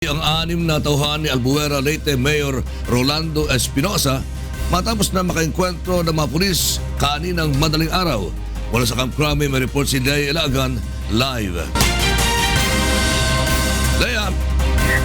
Ang anim na tauhan ni Albuera Leyte Mayor Rolando Espinosa matapos na makaengkwentro ng mga pulis kaninang madaling araw. Wala sa Camp Crame, may report si Lea Ilagan live. Lea!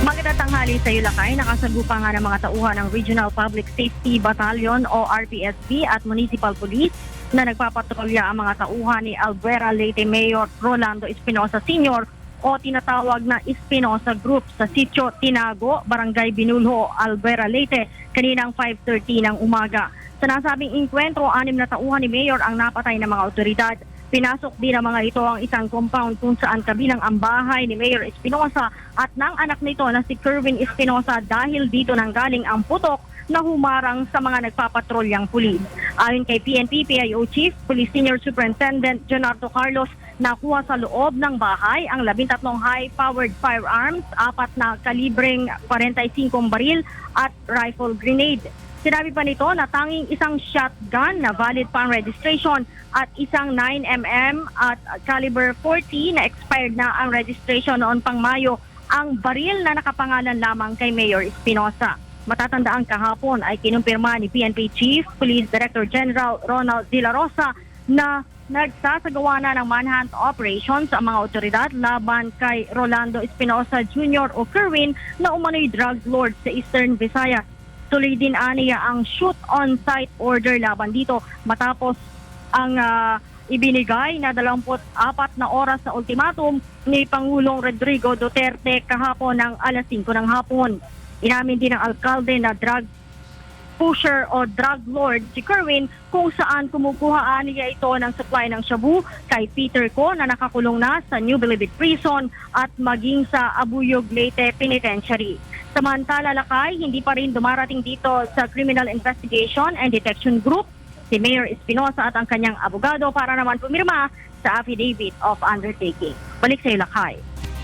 Magandang tanghali sa Ilacay. Nakasagupa nga ng mga tauhan ng Regional Public Safety Battalion o RPSB at Municipal Police na nagpapatrolya ang mga tauhan ni Albuera Leyte Mayor Rolando Espinosa Sr. o tinatawag na Espinosa Group sa Sitio Tinago, Barangay Binulho, Albuera Leyte, kaninang 5:30 ng umaga. Sa nasabing inkwentro, 6 na tauhan ni Mayor ang napatay ng mga otoridad. Pinasok din ng mga ito ang isang compound kung saan kabilang ang bahay ni Mayor Espinosa at ng anak nito na si Kerwin Espinosa dahil dito nanggaling ang putok na humarang sa mga nagpapatrolyang pulis. Ayon kay PNP PIO Chief Police Senior Superintendent Jonardo Carlos, nakuha sa loob ng bahay ang 13 high-powered firearms, 4 na kalibreng 45 baril at rifle grenade. Sinabi pa nito na tanging isang shotgun na valid pang registration at isang 9mm at caliber 40 na expired na ang registration noon pang Mayo ang baril na nakapangalan lamang kay Mayor Espinosa. Matatandaan kahapon ay kinumpirma ni PNP Chief Police Director General Ronald De La Rosa na nagsasagawa na ng manhunt operations ang mga otoridad laban kay Rolando Espinosa Jr. o Kerwin na umano'y drug lord sa Eastern Visayas. Tuloy din aniya ang shoot-on-site order laban dito matapos ang ibinigay na 24 na oras na ultimatum ni Pangulong Rodrigo Duterte kahapon ng alas 5 ng hapon. Inamin din ng alkalde na drug pusher o drug lord si Kerwin kung saan kumukuha niya ito ng supply ng shabu kay Peter Ko na nakakulong na sa New Bilibid Prison at maging sa Abuyog Leyte Penitentiary. Samantala Lakay, hindi pa rin dumarating dito sa Criminal Investigation and Detection Group si Mayor Espinosa at ang kanyang abogado para naman pumirma sa affidavit of undertaking. Balik sa Lakay.